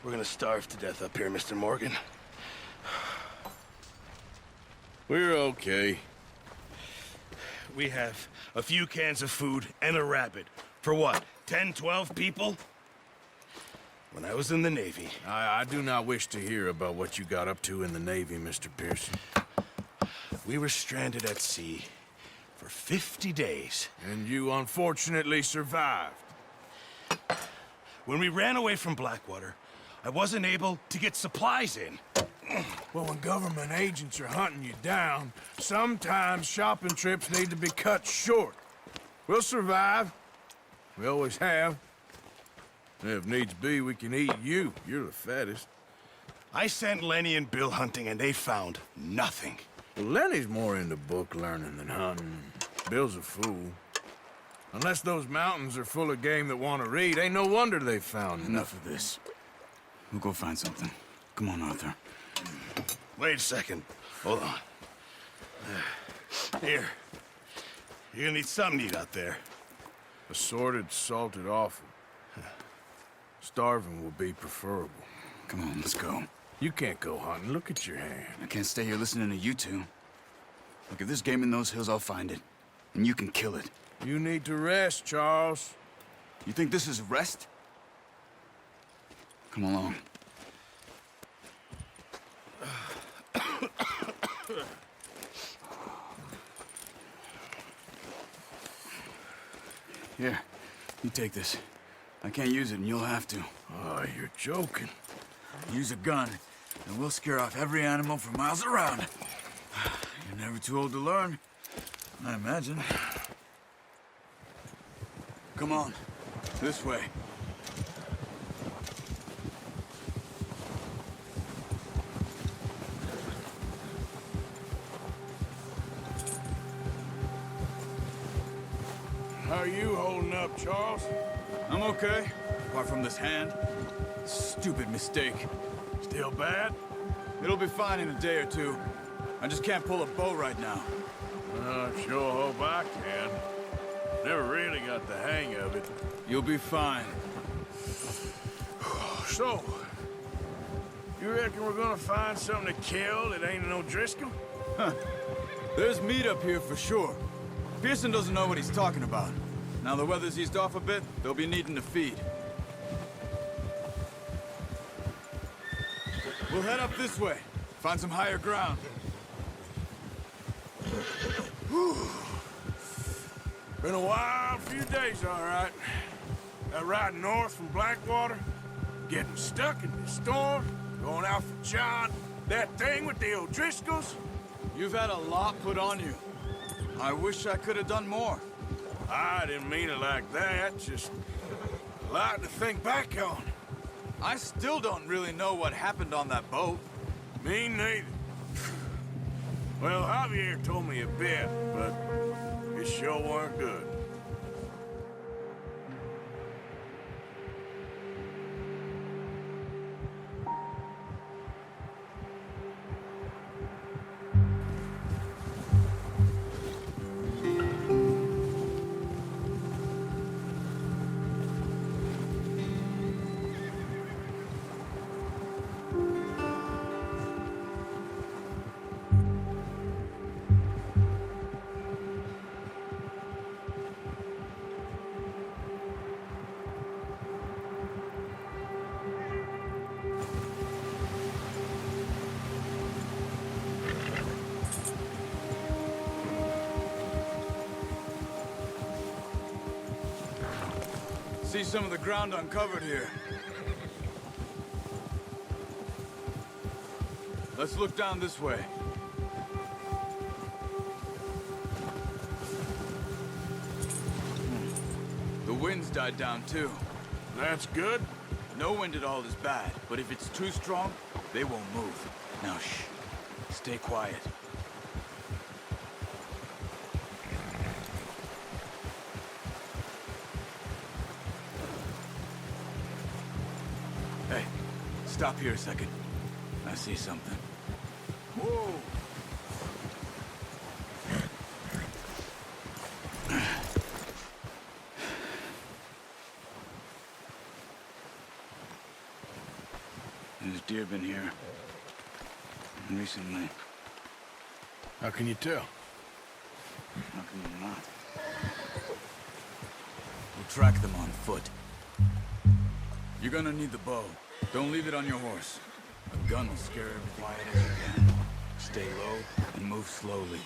We're gonna starve to death up here, Mr. Morgan. We're okay. We have a few cans of food and a rabbit. For what, 10, 12 people? When I was in the Navy... I do not wish to hear about what you got up to in the Navy, Mr. Pearson. We were stranded at sea for 50 days. And you unfortunately survived. When we ran away from Blackwater, I wasn't able to get supplies in. Well, when government agents are hunting you down, sometimes shopping trips need to be cut short. We'll survive. We always have. And if needs be, we can eat you. You're the fattest. I sent Lenny and Bill hunting, and they found nothing. Well, Lenny's more into book learning than hunting. Bill's a fool. Unless those mountains are full of game that want to read, ain't no wonder they found Enough of this. We'll go find something. Come on, Arthur. Wait a second. Hold on. Here. You're gonna need something to eat out there. Assorted, salted offal. Starving will be preferable. Come on, let's go. You can't go hunting. Look at your hand. I can't stay here listening to you two. Look, if there's game in those hills, I'll find it. And you can kill it. You need to rest, Charles. You think this is rest? Come along. Here, you take this. I can't use it, and you'll have to. Oh, you're joking. Use a gun, and we'll scare off every animal for miles around. You're never too old to learn, I imagine. Come on, this way. How are you holding up, Charles? I'm okay, apart from this hand. Stupid mistake. Still bad? It'll be fine in a day or two. I just can't pull a bow right now. I sure hope I can. Never really got the hang of it. You'll be fine. So, you reckon we're gonna find something to kill that ain't no Driscoll? There's meat up here for sure. Pearson doesn't know what he's talking about. Now the weather's eased off a bit, they'll be needing to feed. We'll head up this way. Find some higher ground. Been a wild few days, all right. That ride north from Blackwater, getting stuck in the storm, going out for John, that thing with the O'Driscolls. You've had a lot put on you. I wish I could have done more. I didn't mean it like that, just a lot to think back on. I still don't really know what happened on that boat. Me neither. Well, Javier told me a bit, but it sure weren't good. See some of the ground uncovered here. Let's look down this way. The wind's died down too. That's good. No wind at all is bad, but if it's too strong, they won't move. Now shh. Stay quiet. Hey, stop here a second. I see something. Whoa. There's deer been here. Recently. How can you tell? How can you not? We'll track them on foot. You're gonna need the bow. Don't leave it on your horse. A gun will scare everything. Quiet as you can. Stay low and move slowly.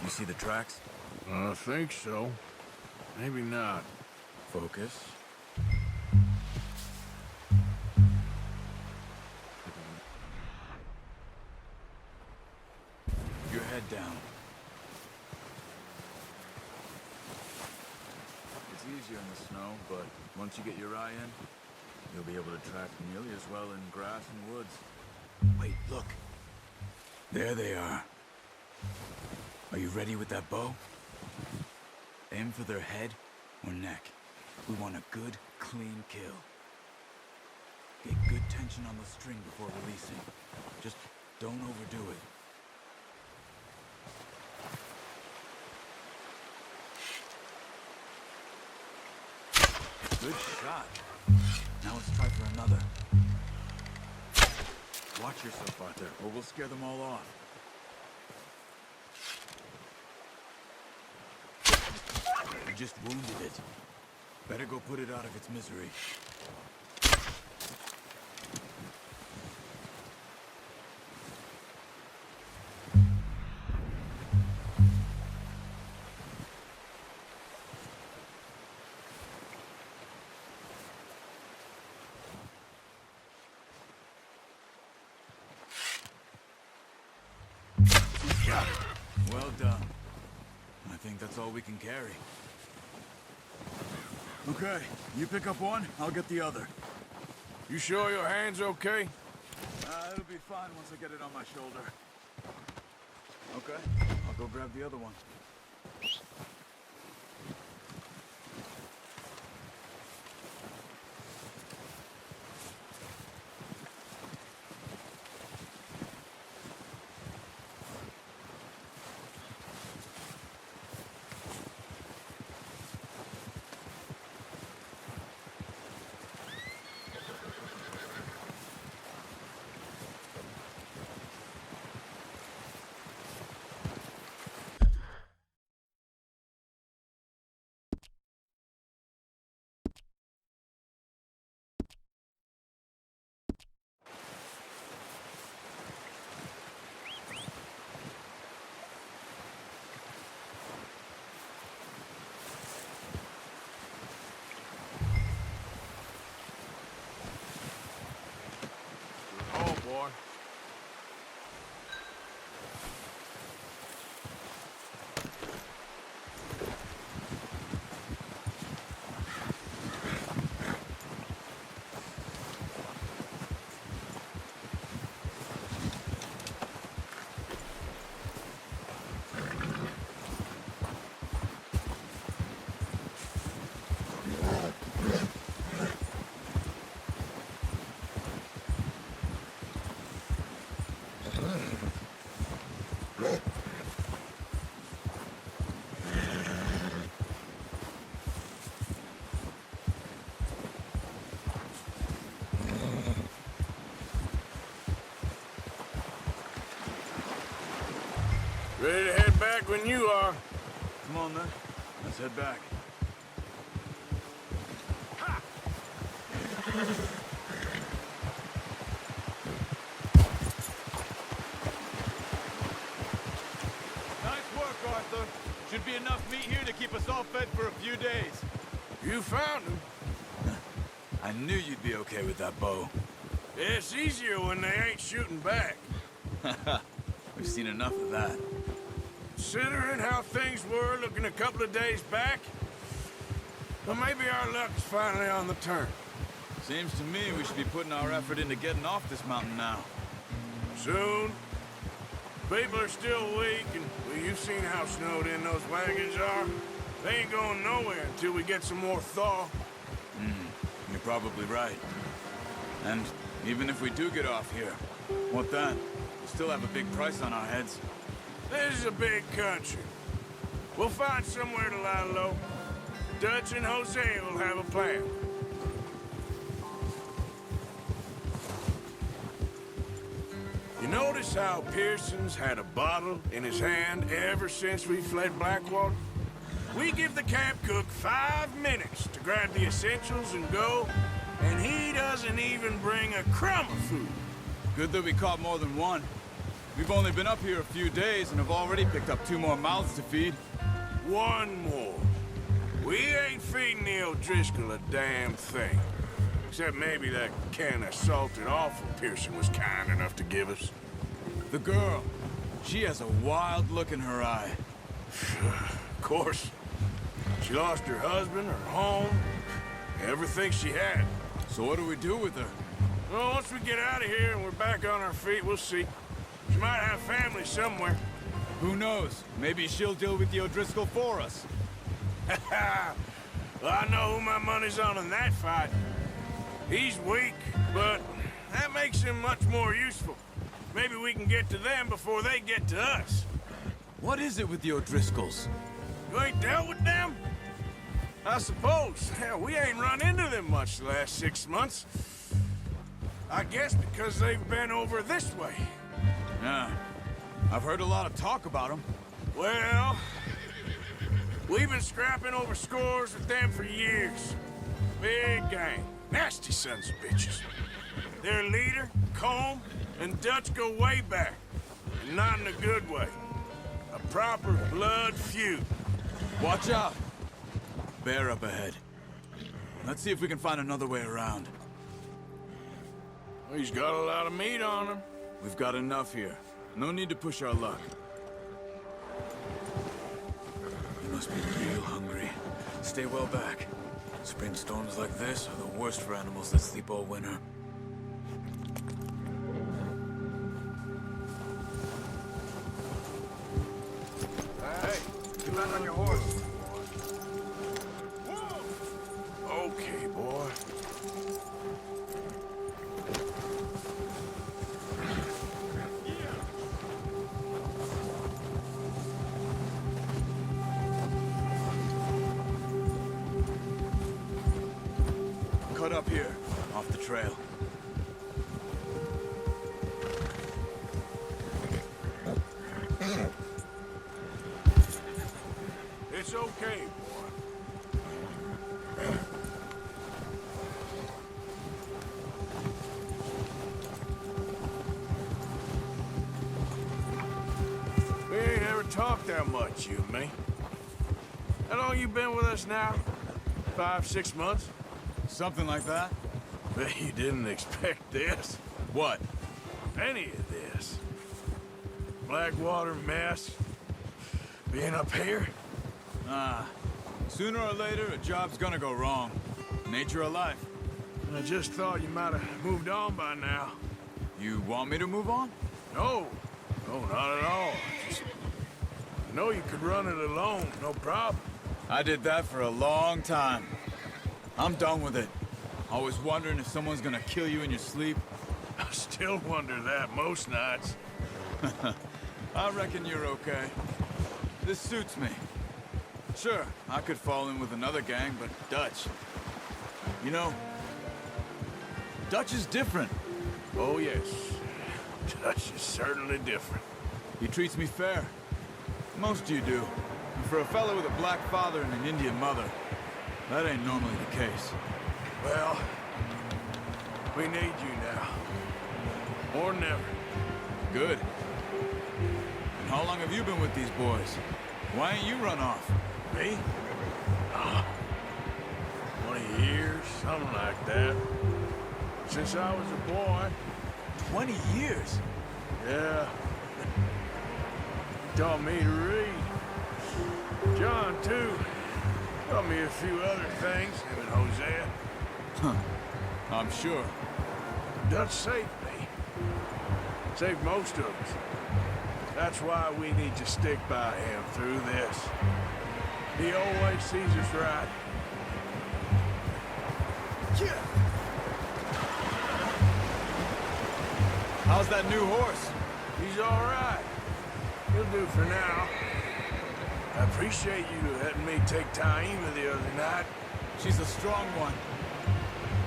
You see the tracks? I think so. Maybe not. Focus. Your head down. It's easier in the snow, but once you get your eye in, you'll be able to track nearly as well in grass and woods. Wait, look. There they are. Are you ready with that bow? Aim for their head or neck. We want a good, clean kill. Get good tension on the string before releasing. Just don't overdo it. Good shot. Now let's try for another. Watch yourself, Arthur, or we'll scare them all off. You just wounded it. Better go put it out of its misery. Well done. I think that's all we can carry. Okay, you pick up one, I'll get the other. You sure your hand's okay? It'll be fine once I get it on my shoulder. Okay, I'll go grab the other one. Oh, boy. Ready to head back when you are. Come on then, let's head back. Nice work, Arthur. Should be enough meat here to keep us all fed for a few days. You found him. I knew you'd be okay with that bow. It's easier when they ain't shooting back. We've seen enough of that. Considering how things were looking a couple of days back, well, maybe our luck's finally on the turn. Seems to me we should be putting our effort into getting off this mountain now. Soon. People are still weak, and well, you've seen how snowed in those wagons are. They ain't going nowhere until we get some more thaw. You're probably right. And even if we do get off here, what then? We still have a big price on our heads. This is a big country. We'll find somewhere to lie low. Dutch and Jose will have a plan. You notice how Pearson's had a bottle in his hand ever since we fled Blackwater? We give the camp cook 5 minutes to grab the essentials and go, and he doesn't even bring a crumb of food. Good that we caught more than one. We've only been up here a few days and have already picked up 2 more mouths to feed. 1 more. We ain't feeding the O'Driscoll a damn thing. Except maybe that can of salted offal Pearson was kind enough to give us. The girl. She has a wild look in her eye. Of course. She lost her husband, her home, everything she had. So what do we do with her? Well, once we get out of here and we're back on our feet, we'll see. She might have family somewhere. Who knows? Maybe she'll deal with the O'Driscoll for us. Well, I know who my money's on in that fight. He's weak, but that makes him much more useful. Maybe we can get to them before they get to us. What is it with the O'Driscolls? You ain't dealt with them? I suppose. Hell, we ain't run into them much the last 6 months. I guess because they've been over this way. Yeah. I've heard a lot of talk about them. Well, we've been scrapping over scores with them for years. Big gang. Nasty sons of bitches. Their leader, Combe, and Dutch go way back. And not in a good way. A proper blood feud. Watch out! Bear up ahead. Let's see if we can find another way around. He's got a lot of meat on him. We've got enough here. No need to push our luck. You must be real hungry. Stay well back. Spring storms like this are the worst for animals that sleep all winter. Hey, get back on your horse. Whoa! Okay, boy. Cut up here, off the trail. It's okay, boy. We ain't ever talked that much, you and me. How long you been with us now? 5, 6 months? Something like that? Bet you didn't expect this. What? Any of this. Blackwater mess. Being up here. Sooner or later, a job's gonna go wrong. Nature of life. I just thought you might have moved on by now. You want me to move on? No. No, not at all. I know you could run it alone, no problem. I did that for a long time. I'm done with it. Always wondering if someone's gonna kill you in your sleep. I still wonder that most nights. I reckon you're okay. This suits me. Sure, I could fall in with another gang, but Dutch... You know, Dutch is different. Oh, yes. Dutch is certainly different. He treats me fair. Most of you do. And for a fellow with a black father and an Indian mother, that ain't normally the case. Well, we need you now. More than ever. Good. And how long have you been with these boys? Why ain't you run off? Me? 20 years, something like that. Since I was a boy. 20 years? Yeah. He taught me to read. John, too. Taught me a few other things, him and Hosea. I'm sure. Dutch saved me. Saved most of us. That's why we need to stick by him through this. He always sees us right. How's that new horse? He's all right. He'll do for now. I appreciate you letting me take Taima the other night. She's a strong one.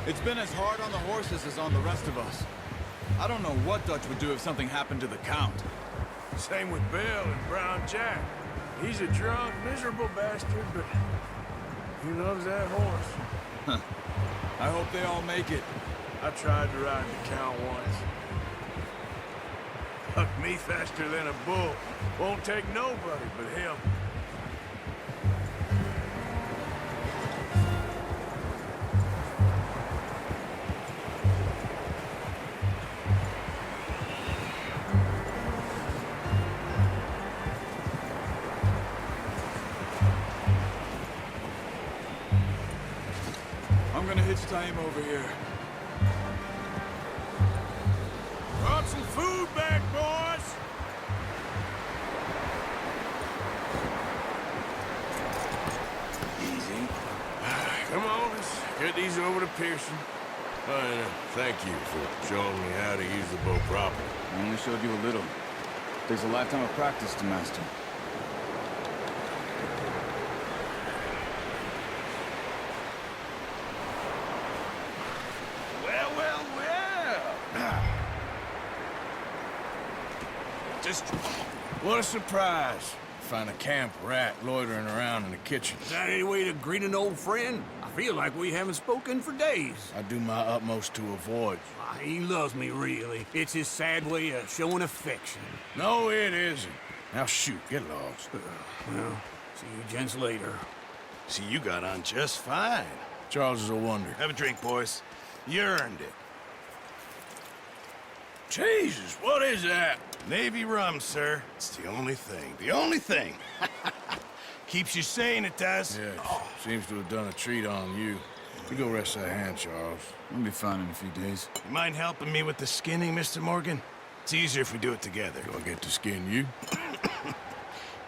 It's been as hard on the horses as on the rest of us. I don't know what Dutch would do if something happened to the Count. Same with Bill and Brown Jack. He's a drunk, miserable bastard, but he loves that horse. I hope they all make it. I tried to ride the Count once. Hucked me faster than a bull. Won't take nobody but him. I'm gonna hitch Taima over here. Brought some food back, boys! Easy. Come on, let's get these over to Pearson. Thank you for showing me how to use the bow properly. I only showed you a little. Takes a lifetime of practice to master. Well, well, well! Just... What a surprise. Find a camp rat loitering around in the kitchen. Is that any way to greet an old friend? I feel like we haven't spoken for days. I do my utmost to avoid you. He loves me, really. It's his sad way of showing affection. No, it isn't. Now shoot, get lost. Well, see you gents later. See, you got on just fine. Charles is a wonder. Have a drink, boys. You earned it. Jesus, what is that? Navy rum, sir. It's the only thing. The only thing. Keeps you sane, it does. Yeah, seems to have done a treat on you. You go rest that hand, Charles. I'll be fine in a few days. You mind helping me with the skinning, Mr. Morgan? It's easier if we do it together. Do I get to skin you?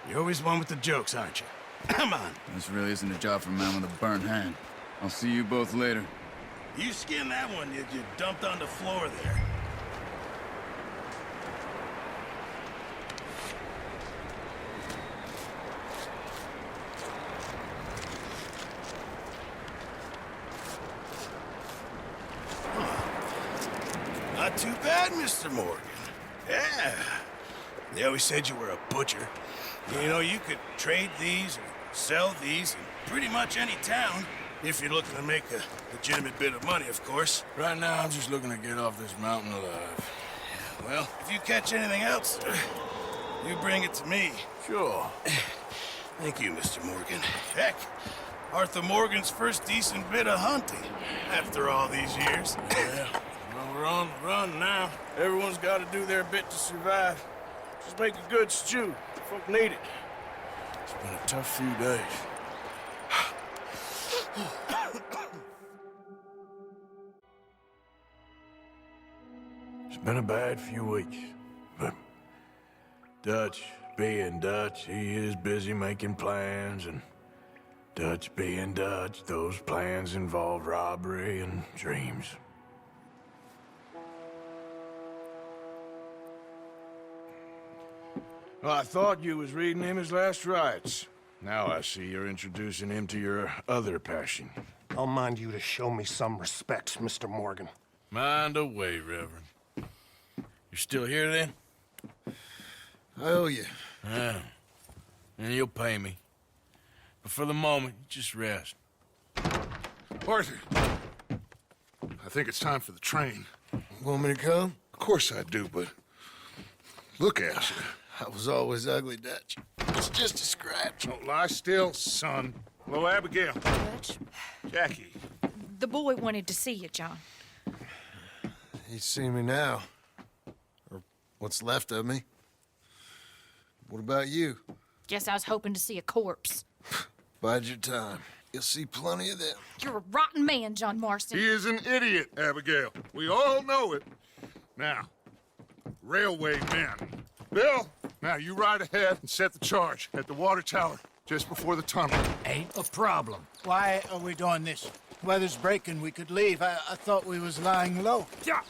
You're always one with the jokes, aren't you? Come on. This really isn't a job for a man with a burnt hand. I'll see you both later. You skin that one you dumped on the floor there. Not too bad, Mr. Morgan. Yeah. They always said you were a butcher. You know, you could trade these or sell these in pretty much any town, if you're looking to make a legitimate bit of money, of course. Right now, I'm just looking to get off this mountain alive. Well, if you catch anything else, you bring it to me. Sure. Thank you, Mr. Morgan. Heck, Arthur Morgan's first decent bit of hunting after all these years. Yeah. Well, we're on the run now. Everyone's got to do their bit to survive. Just make a good stew. Folk need it. It's been a tough few days. It's been a bad few weeks, but Dutch being Dutch, he is busy making plans, and Dutch being Dutch, those plans involve robbery and dreams. Well, I thought you was reading him his last rites. Now I see you're introducing him to your other passion. I'll mind you to show me some respect, Mr. Morgan. Mind away, Reverend. You're still here, then? I owe you. Yeah. And you'll pay me. But for the moment, just rest. Arthur, I think it's time for the train. Want me to come? Of course I do, but look at you. I was always ugly, Dutch. It's just a scratch. Don't lie still, son. Hello, Abigail. Dutch, Jackie. the boy wanted to see you, John. He's seen me now. Or what's left of me. What about you? Guess I was hoping to see a corpse. Bide your time. You'll see plenty of them. You're a rotten man, John Marston. He is an idiot, Abigail. We all know it. Now, railway men. Bill, now you ride ahead and set the charge at the water tower just before the tunnel. Ain't a problem. Why are we doing this? Weather's breaking. We could leave. I thought we was lying low. Yeah,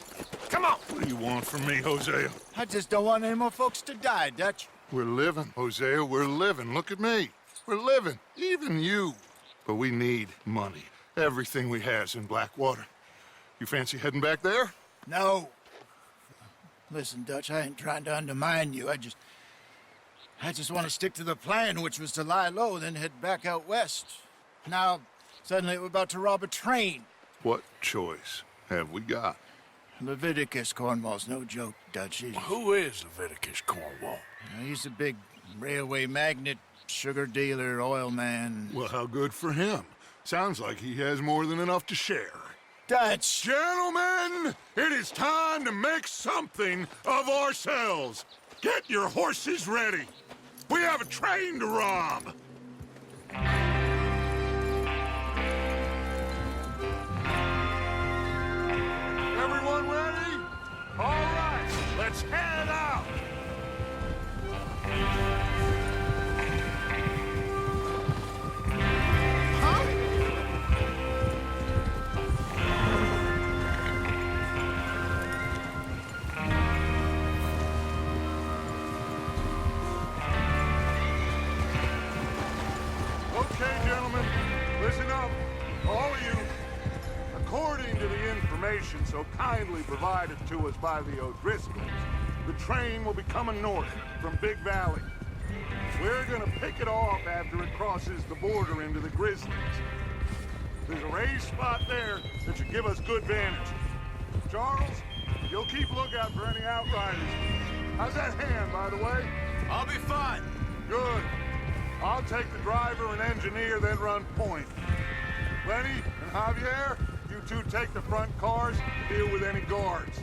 come on. What do you want from me, Hosea? I just don't want any more folks to die, Dutch. We're living, Hosea. We're living. Look at me. for a living, even you. But we need money. Everything we has in Blackwater. You fancy heading back there? No. Listen, Dutch, I ain't trying to undermine you. I just want to stick to the plan, which was to lie low, then head back out west. Now, suddenly we're about to rob a train. What choice have we got? Leviticus Cornwall's no joke, Dutch. Who is Leviticus Cornwall? He's a big railway magnate, sugar dealer, oil man. Well, how good for him. Sounds like he has more than enough to share. Dutch! Gentlemen, it is time to make something of ourselves. Get your horses ready. We have a train to rob. Everyone ready? All right, let's head out. Okay, gentlemen, listen up, all of you. According to the information so kindly provided to us by the O'Driscolls, the train will be coming north from Big Valley. We're gonna pick it off after it crosses the border into the Grizzlies. There's a raised spot there that should give us good vantage. Charles, you'll keep lookout for any outriders. How's that hand, by the way? I'll be fine. Good. I'll take the driver and engineer, then run point. Lenny and Javier, you two take the front cars to deal with any guards.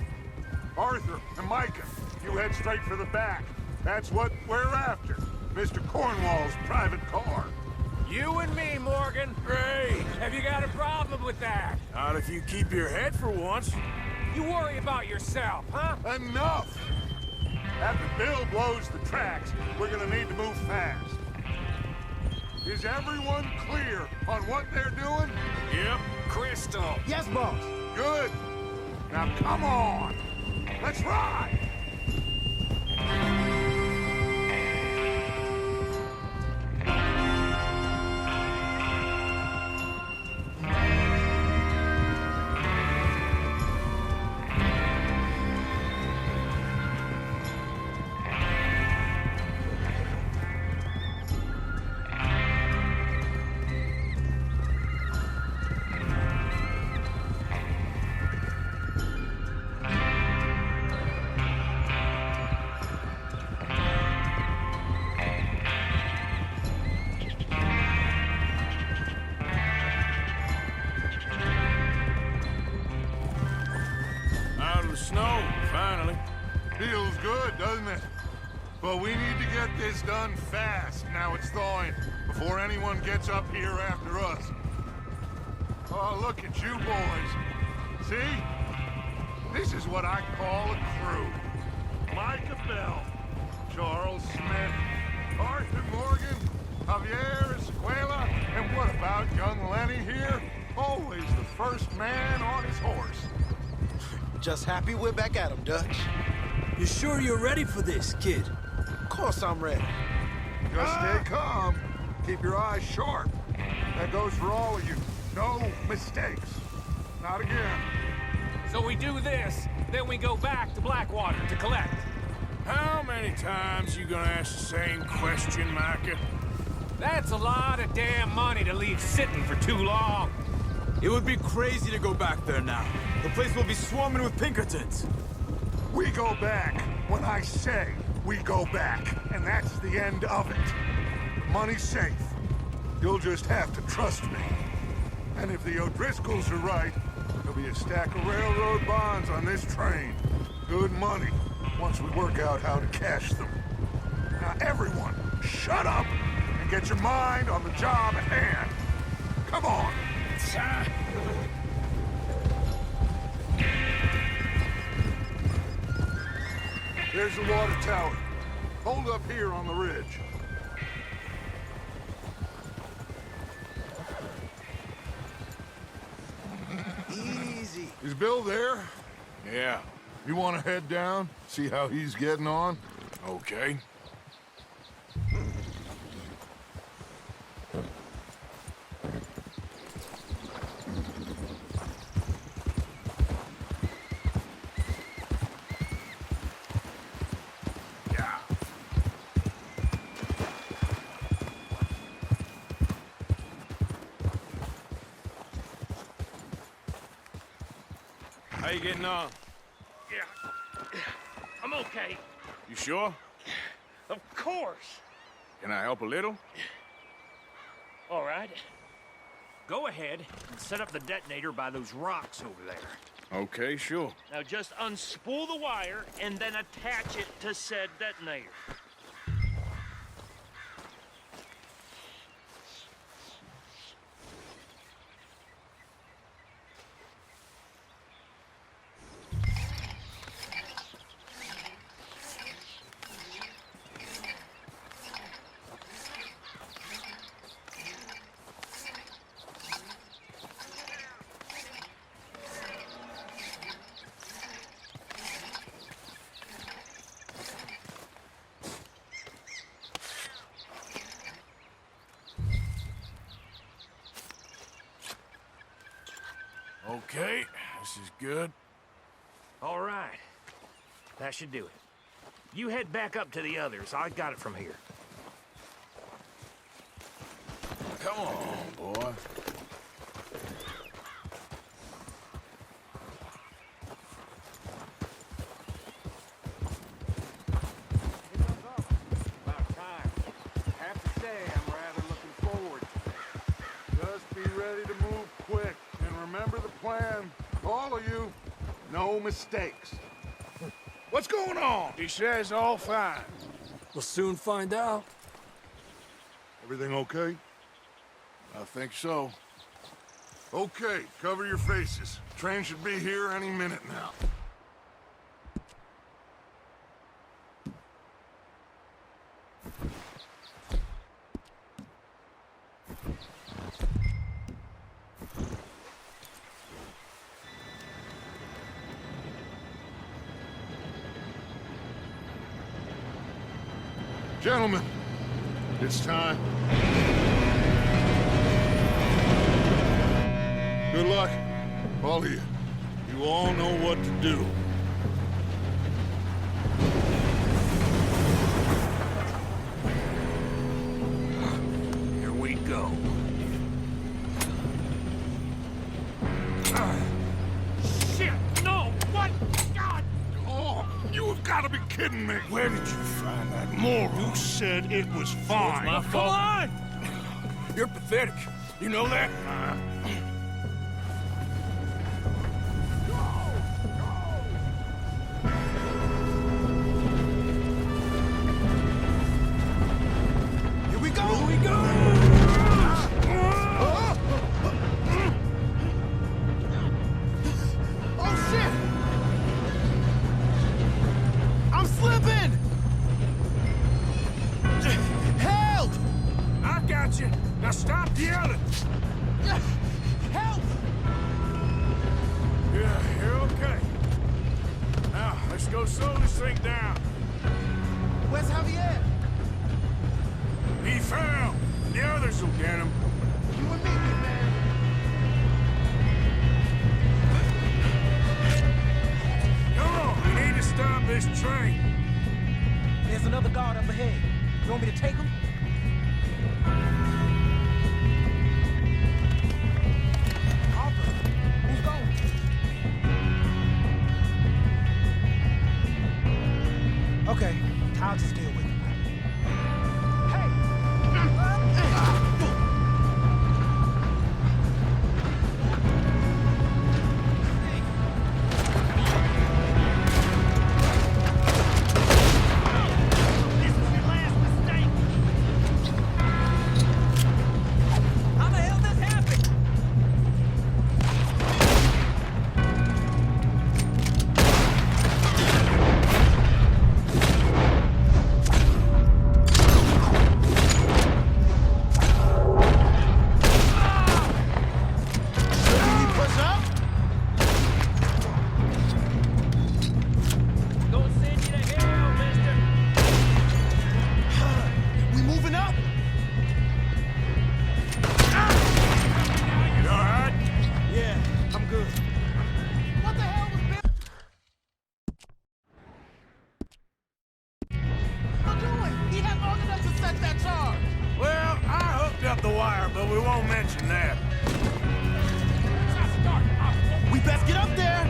Arthur and Micah, you head straight for the back. That's what we're after. Mr. Cornwall's private car. You and me, Morgan. Great. Have you got a problem with that? Not if you keep your head for once. You worry about yourself, huh? Enough! After Bill blows the tracks, we're gonna need to move fast. Is everyone clear on what they're doing? Yep. Crystal. Yes, boss. Good. Now come on. Let's ride. Snow, finally. Feels good, doesn't it? But we need to get this done fast, now it's thawing, before anyone gets up here after us. Oh, look at you boys. See? This is what I call a crew. Micah Bell, Charles Smith, Arthur Morgan, Javier Escuela, and what about young Lenny here? Always the first man on his horse. Just happy we're back at 'em, Dutch. You sure you're ready for this, kid? Of course I'm ready. Just stay calm. Keep your eyes sharp. That goes for all of you. No mistakes. Not again. So we do this, then we go back to Blackwater to collect. How many times you gonna ask the same question, Micah? That's a lot of damn money to leave sitting for too long. It would be crazy to go back there now. The place will be swarming with Pinkertons. We go back when I say we go back, and that's the end of it. Money's safe. You'll just have to trust me. And if the O'Driscolls are right, there'll be a stack of railroad bonds on this train. Good money, once we work out how to cash them. Now everyone, shut up and get your mind on the job at hand. Come on. There's the water tower. Hold up here on the ridge. Easy. Is Bill there? Yeah. You want to head down, see how he's getting on? Okay. How you getting on? Yeah. I'm okay. You sure? Of course. Can I help a little? All right. Go ahead and set up the detonator by those rocks over there. Okay, sure. Now just unspool the wire and then attach it to said detonator. Okay, this is good. All right. That should do it. You head back up to the others. I got it from here. Come on, boy. About time. Have to say, I'm rather looking forward to it. Just be ready to move quick. And remember the plan. All of you, no mistakes. What's going on? He says all fine. We'll soon find out. Everything okay? I think so. Okay, cover your faces. Train should be here any minute now. Gentlemen, it's time. Good luck, all of you. You all know what to do. Here we go. Shit! No! What? God! Oh, you have got to be kidding me. Where did you find that moron? You said it was fine. My fault. Come on! You're pathetic. You know that? Here we go! Here we go! Oh, shit! I'm slipping! Help! I got you. Now stop yelling. Help! Yeah, you're okay. Now, let's go slow this thing down. Where's Javier? He fell. The others will get him. You and me, big man. Come on, we need to stop this train. There's another guard up ahead. You want me to take him? Harper, who's going? Okay, I'll just deal with it. This is your last mistake! How the hell this happened? Should we push up? Gonna send you to hell, mister! We moving up? You all right? Yeah, I'm good. What the hell was Bill doing? He had long enough to set that charge. Well, I hooked up the wire, but we won't mention that. We best get up there.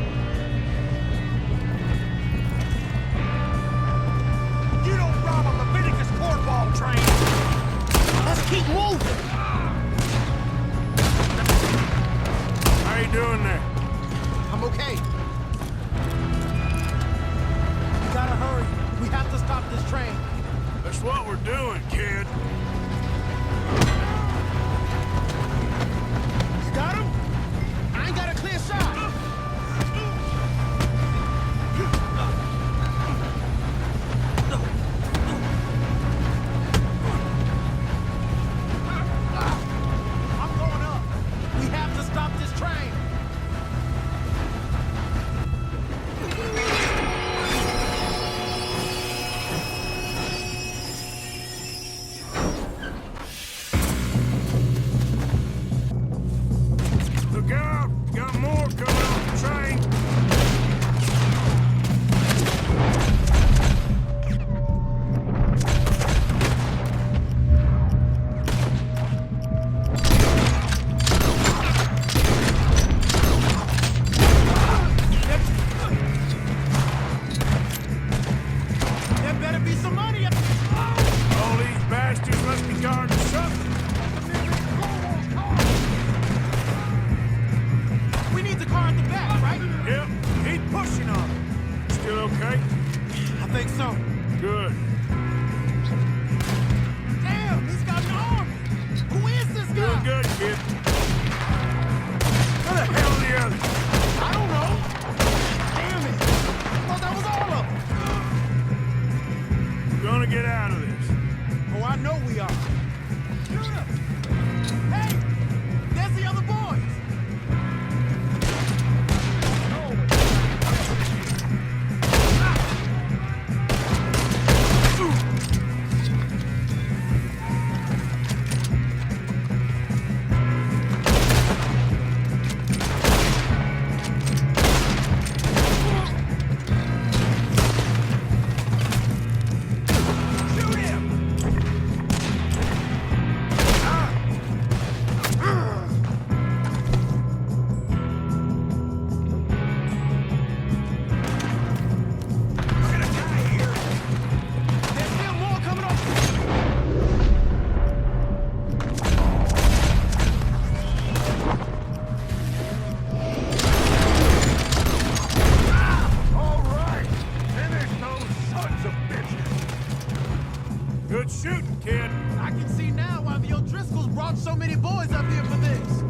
brought so many boys up here for this?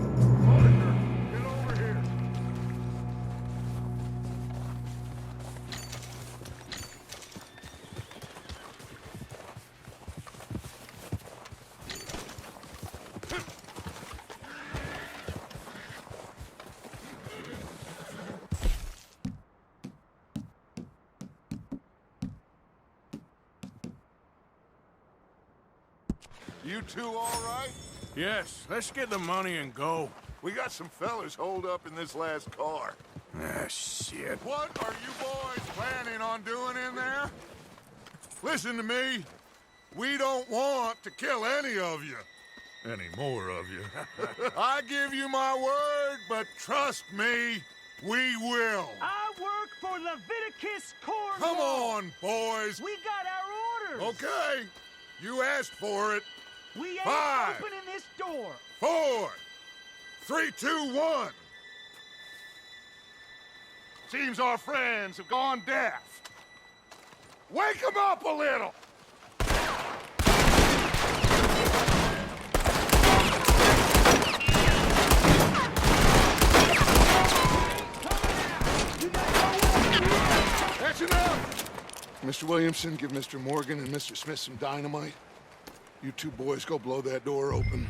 Get over here. You two all right? Yes, let's get the money and go. We got some fellas holed up in this last car. Ah, shit. What are you boys planning on doing in there? Listen to me. We don't want to kill any of you. Any more of you. I give you my word, but trust me, we will. I work for Leviticus Corps. Come on, boys. We got our orders. Okay. You asked for it. We ain't 5, opening this door. 4, 3, 2, 1. Seems our friends have gone deaf. Wake them up a little. That's enough. Mr. Williamson, give Mr. Morgan and Mr. Smith some dynamite. You two boys go blow that door open.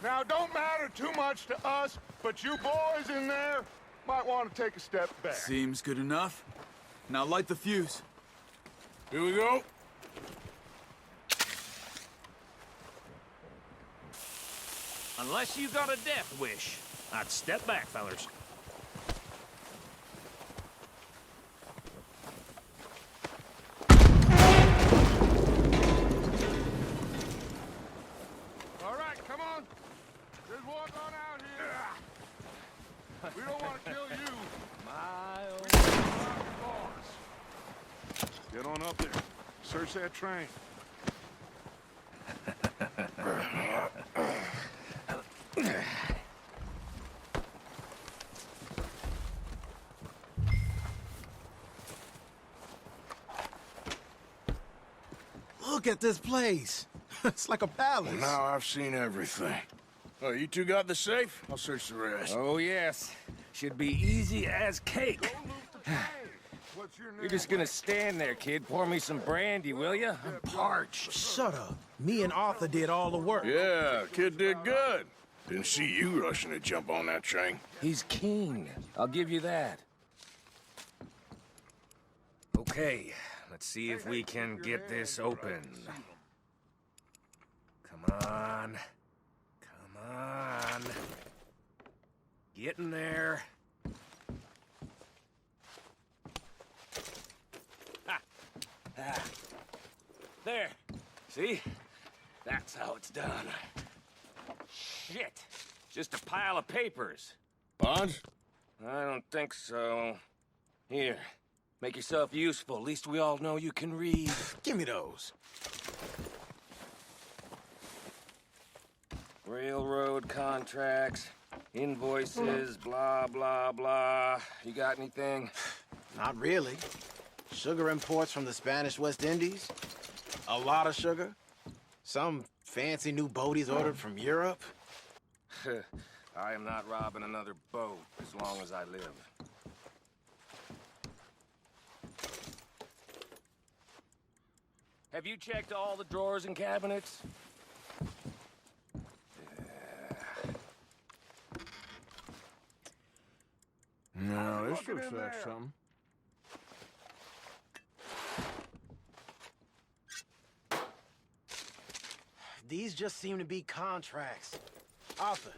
Now, don't matter too much to us, but you boys in there might want to take a step back. Seems good enough. Now light the fuse. Here we go. Unless you got a death wish, I'd step back, fellers. All right, come on. Just walk on out here. We don't want to kill you. Boss. Get on up there. Search that train. Look at this place. It's like a palace. Well, now I've seen everything. Oh, you two got the safe? I'll search the rest. Oh, yes. Should be easy as cake. What's your name? You're just gonna stand there, kid. Pour me some brandy, will you? I'm parched. Shut up. Me and Arthur did all the work. Yeah, kid did good. Didn't see you rushing to jump on that train. He's keen. I'll give you that. Okay, let's see if we can get this open. Come on. Come on. Get in there. Ha. Ah. There. See? That's how it's done. Shit. Just a pile of papers. Bonds? I don't think so. Here. Make yourself useful. At least we all know you can read. Give me those. Railroad contracts, invoices, blah, blah, blah. You got anything? Not really. Sugar imports from the Spanish West Indies. A lot of sugar. Some fancy new boat he's ordered from Europe. I am not robbing another boat as long as I live. Have you checked all the drawers and cabinets? No, this looks like something. These just seem to be contracts. Arthur,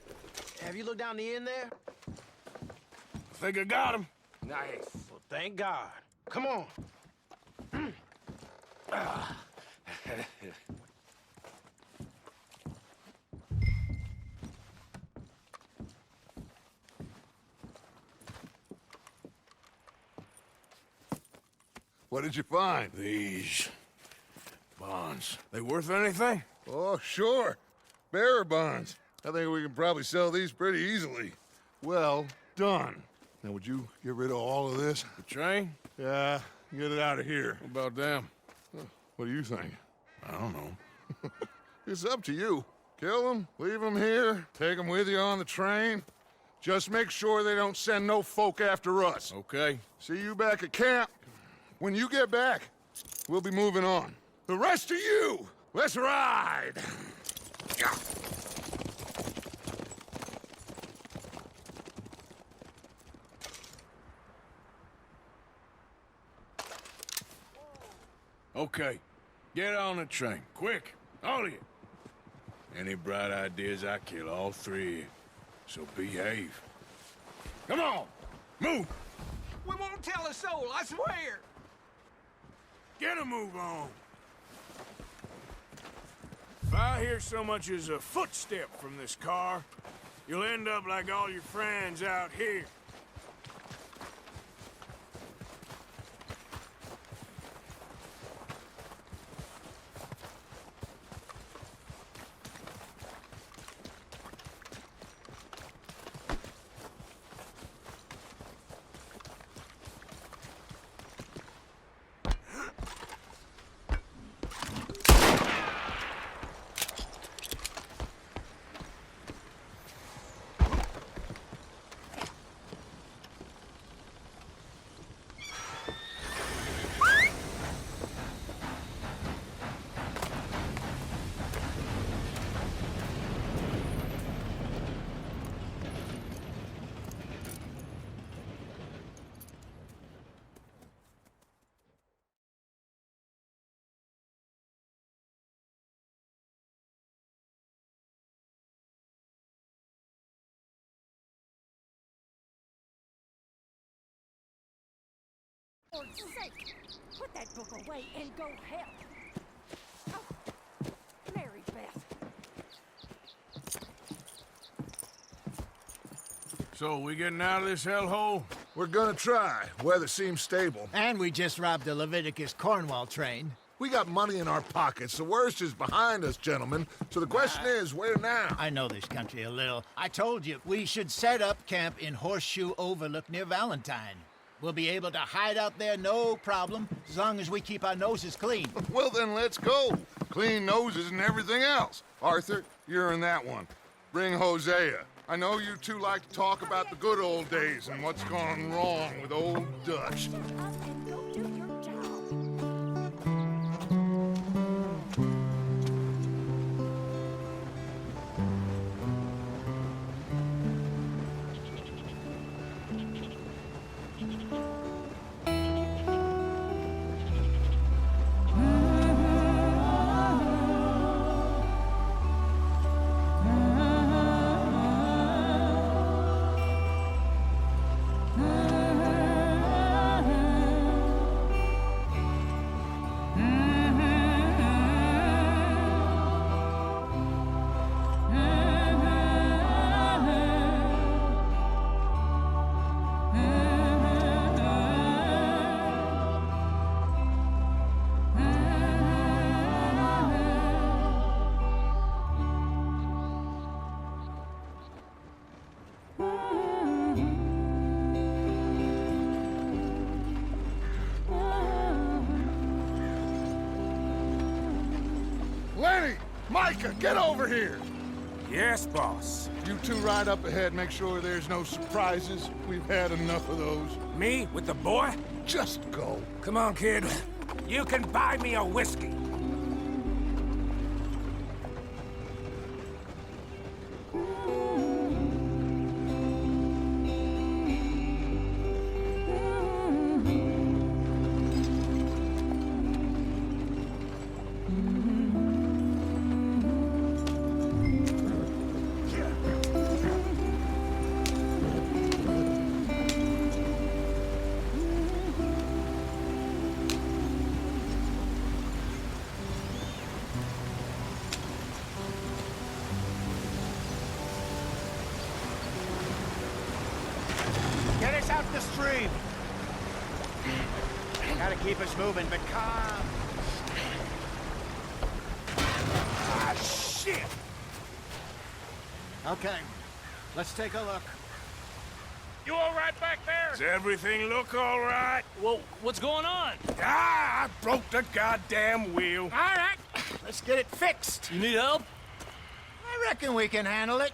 have you looked down the end there? I think I got him. Nice. Well, thank God. Come on. What did you find? These bonds. They worth anything? Oh, sure. Bearer bonds. I think we can probably sell these pretty easily. Well done. Now, would you get rid of all of this? The train? Yeah, get it out of here. What about them? What do you think? I don't know. It's up to you. Kill them, leave them here, take them with you on the train. Just make sure they don't send no folk after us. Okay. See you back at camp. When you get back, we'll be moving on. The rest of you, let's ride! Okay. Get on the train. Quick. All of you. Any bright ideas, I kill all three of you. So behave. Come on! Move! We won't tell a soul, I swear! Get a move on! If I hear so much as a footstep from this car, you'll end up like all your friends out here. For Lord's sake, put that book away and go help. Oh, Mary Beth. So, we getting out of this hellhole? We're gonna try. Weather seems stable. And we just robbed the Leviticus Cornwall train. We got money in our pockets. The worst is behind us, gentlemen. So the question is, where now? I know this country a little. I told you, we should set up camp in Horseshoe Overlook near Valentine. We'll be able to hide out there, no problem, as long as we keep our noses clean. Well, then let's go. Clean noses and everything else. Arthur, you're in that one. Bring Hosea. I know you two like to talk about the good old days and what's gone wrong with old Dutch. Lenny! Micah, get over here! Yes, boss. You two ride up ahead, make sure there's no surprises. We've had enough of those. Me with the boy? Just go. Come on, kid. You can buy me a whiskey. Get us out the stream. Gotta keep us moving, but calm. Ah, shit! Okay, let's take a look. You all right back there? Does everything look all right? Well, what's going on? Ah, I broke the goddamn wheel. All right, Let's get it fixed. You need help? I reckon we can handle it.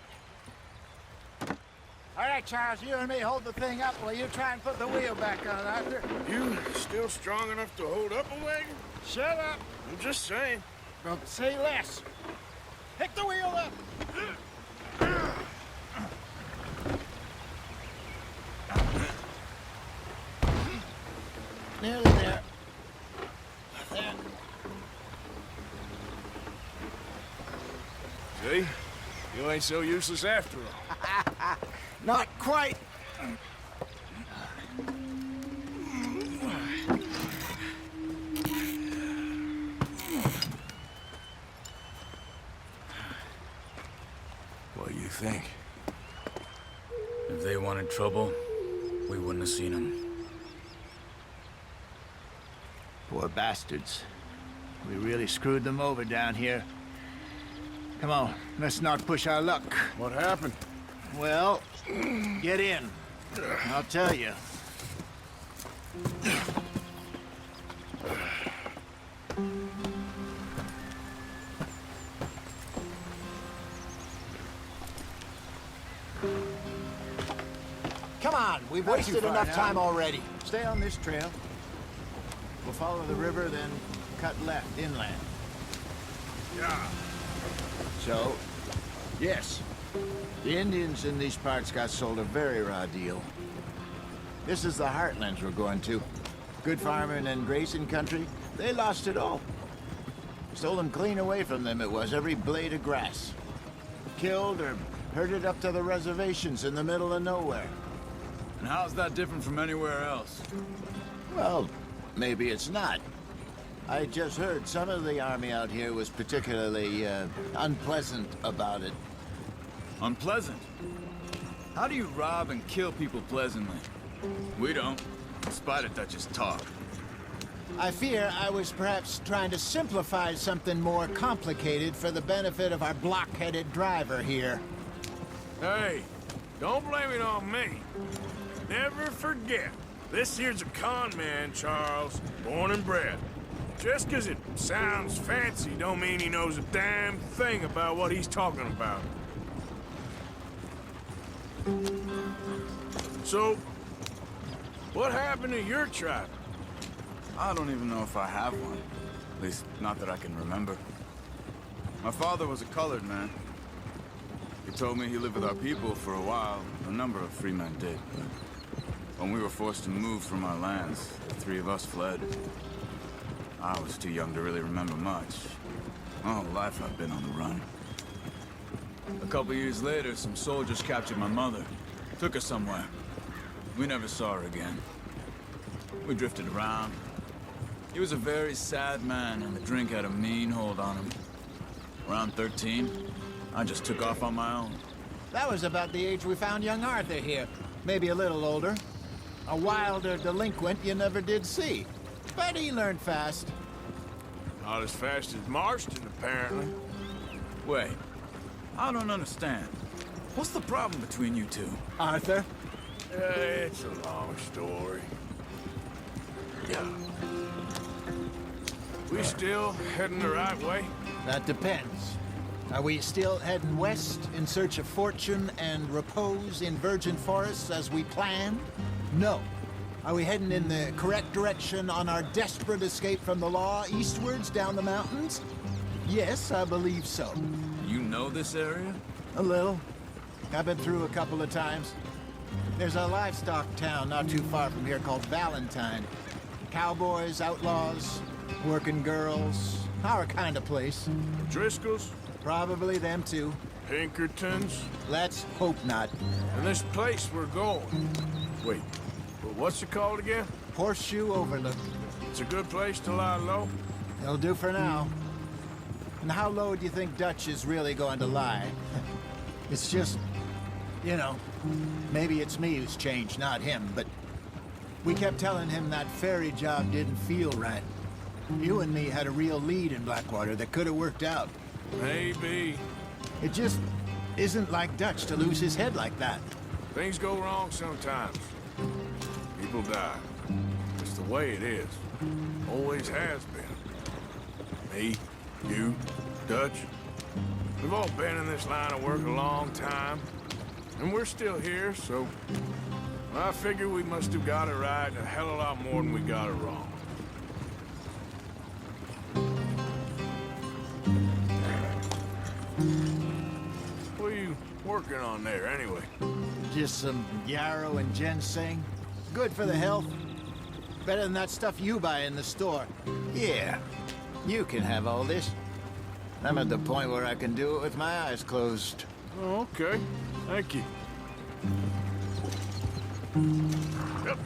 All right, Charles, you and me hold the thing up while you try and put the wheel back on, Arthur. You still strong enough to hold up a wagon? Shut up. I'm just saying. Don't say less. Pick the wheel up. Nearly there. There. See? You ain't so useless after all. Not quite. What do you think? If they wanted trouble, we wouldn't have seen them. Poor bastards. We really screwed them over down here. Come on, let's not push our luck. What happened? Well, get in. I'll tell you. Come on, we've wasted enough time already. Stay on this trail. We'll follow the river, then cut left inland. Yeah. So, yes, the Indians in these parts got sold a very raw deal. This is the heartlands we're going to. Good farming and grazing country, they lost it all. Stolen clean away from them it was, every blade of grass. Killed or herded up to the reservations in the middle of nowhere. And how's that different from anywhere else? Well, maybe it's not. I just heard some of the army out here was particularly, unpleasant about it. Unpleasant? How do you rob and kill people pleasantly? We don't, in spite of Dutch's talk. I fear I was perhaps trying to simplify something more complicated for the benefit of our block-headed driver here. Hey, don't blame it on me. Never forget, this here's a con man, Charles, born and bred. Just 'cause it sounds fancy don't mean he knows a damn thing about what he's talking about. So, what happened to your tribe? I don't even know if I have one. At least, not that I can remember. My father was a colored man. He told me he lived with our people for a while. A number of free men did, but when we were forced to move from our lands, the three of us fled. I was too young to really remember much. My whole life I've been on the run. A couple years later, some soldiers captured my mother. Took her somewhere. We never saw her again. We drifted around. He was a very sad man, and the drink had a mean hold on him. Around 13, I just took off on my own. That was about the age we found young Arthur here. Maybe a little older. A wilder delinquent you never did see. But he learned fast. Not as fast as Marston, apparently. Wait, I don't understand. What's the problem between you two? Arthur? It's a long story. Yeah. We still heading the right way? That depends. Are we still heading west in search of fortune and repose in virgin forests as we planned? No. Are we heading in the correct direction on our desperate escape from the law eastwards down the mountains? Yes, I believe so. You know this area? A little. I've been through a couple of times. There's a livestock town not too far from here called Valentine. Cowboys, outlaws, working girls, our kind of place. Driscoll's? Probably them too. Pinkertons? Let's hope not. And this place we're going. Wait, but what's it called again? Horseshoe Overlook. It's a good place to lie low? It'll do for now. And how low do you think Dutch is really going to lie? It's just, you know, maybe it's me who's changed, not him, but we kept telling him that ferry job didn't feel right. You and me had a real lead in Blackwater that could have worked out. Maybe. It just isn't like Dutch to lose his head like that. Things go wrong sometimes. People die. It's the way it is. Always has been. Me, You, Dutch. We've all been in this line of work a long time, and we're still here, so I figure we must have got it right a hell of a lot more than we got it wrong. What are you working on there, anyway? Just some yarrow and ginseng. Good for the health. Better than that stuff you buy in the store. Yeah, you can have all this. I'm at the point where I can do it with my eyes closed. Oh, okay. Thank you. Yep.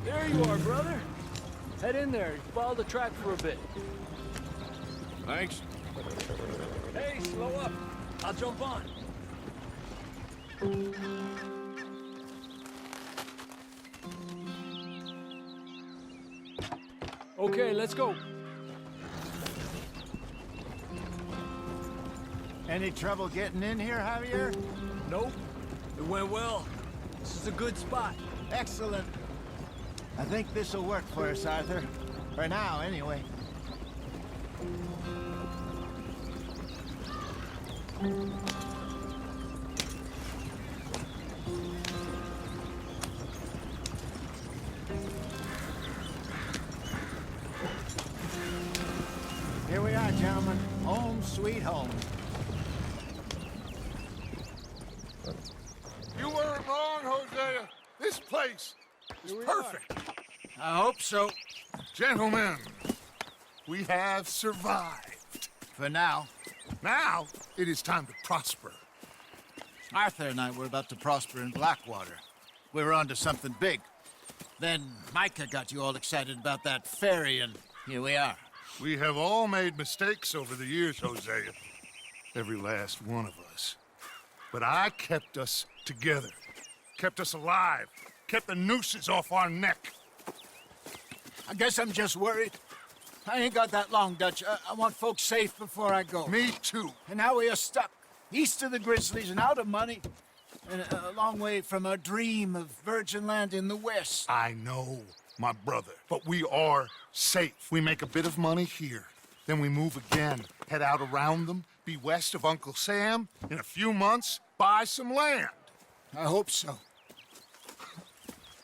There you are, brother. Head in there and follow the track for a bit. Thanks. Hey, slow up. I'll jump on. Okay, let's go. Any trouble getting in here, Javier? Nope. It went well. This is a good spot. Excellent. I think this'll work for us, Arthur. For now, anyway. Here we are, gentlemen. Home sweet home. You weren't wrong, Hosea. This place is perfect. I hope so. Gentlemen, we have survived. For now. Now, it is time to prosper. Arthur and I were about to prosper in Blackwater. We were onto something big. Then Micah got you all excited about that ferry, and here we are. We have all made mistakes over the years, Hosea. Every last one of us. But I kept us together. Kept us alive. Kept the nooses off our neck. I guess I'm just worried. I ain't got that long, Dutch. I want folks safe before I go. Me too. And now we are stuck, east of the Grizzlies and out of money, and a long way from our dream of virgin land in the west. I know, my brother, but we are safe. We make a bit of money here, then we move again, head out around them, be west of Uncle Sam, in a few months, buy some land. I hope so.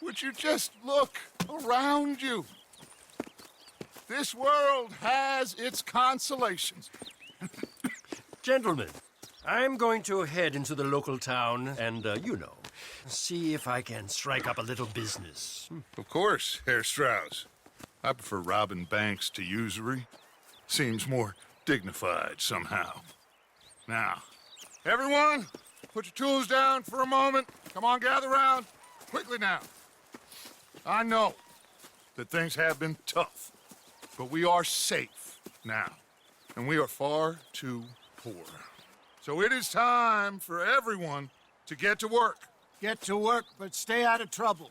Would you just look around you? This world has its consolations. Gentlemen, I'm going to head into the local town and, you know, see if I can strike up a little business. Of course, Herr Strauss. I prefer robbing banks to usury. Seems more dignified somehow. Now, everyone, put your tools down for a moment. Come on, gather round. Quickly now. I know that things have been tough, but we are safe now, and we are far too poor. So it is time for everyone to get to work. Get to work, but stay out of trouble.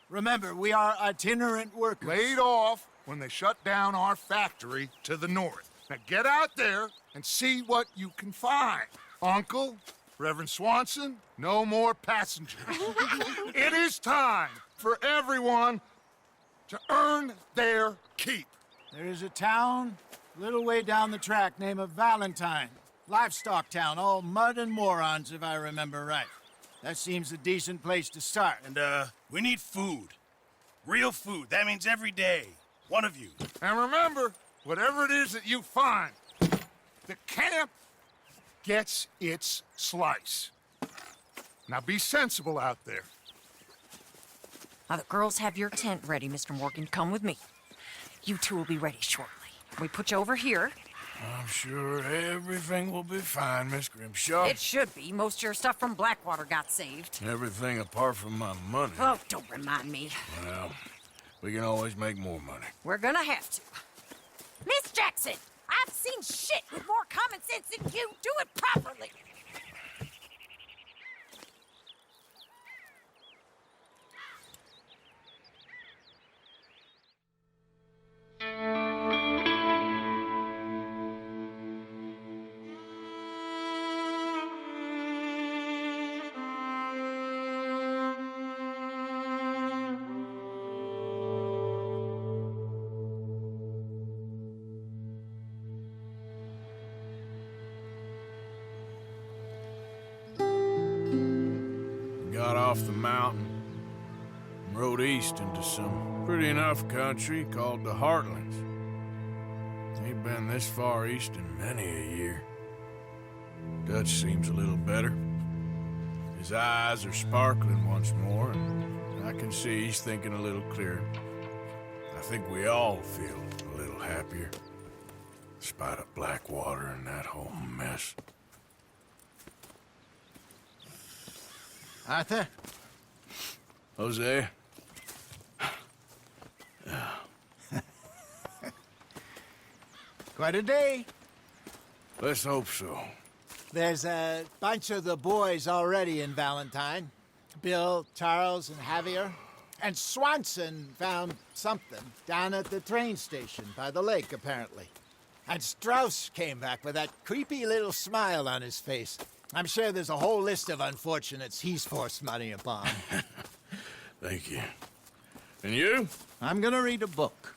Remember, we are itinerant workers. Laid off when they shut down our factory to the north. Now get out there and see what you can find. Uncle, Reverend Swanson, no more passengers. It is time for everyone to earn their keep. There is a town a little way down the track named Valentine. Livestock town, all mud and morons, if I remember right. That seems a decent place to start. And, we need food. Real food. That means every day. One of you. And remember, whatever it is that you find, the camp gets its slice. Now be sensible out there. Now the girls have your tent ready, Mr. Morgan. Come with me. You two will be ready shortly. We put you over here, I'm sure everything will be fine, Miss Grimshaw. It should be. Most of your stuff from Blackwater got saved. Everything apart from my money. Oh, don't remind me. Well, we can always make more money. We're gonna have to. Miss Jackson, I've seen shit with more common sense than you. Do it properly. Got off the mountain and rode east into some pretty enough country called the Heartlands. Ain't been this far east in many a year. Dutch seems a little better. His eyes are sparkling once more, and I can see he's thinking a little clearer. I think we all feel a little happier, despite of Blackwater and that whole mess. Arthur? Jose? Quite a day. Let's hope so. There's a bunch of the boys already in Valentine. Bill, Charles, and Javier. And Swanson found something down at the train station by the lake, apparently. And Strauss came back with that creepy little smile on his face. I'm sure there's a whole list of unfortunates he's forced money upon. Thank you. And you? I'm gonna read a book.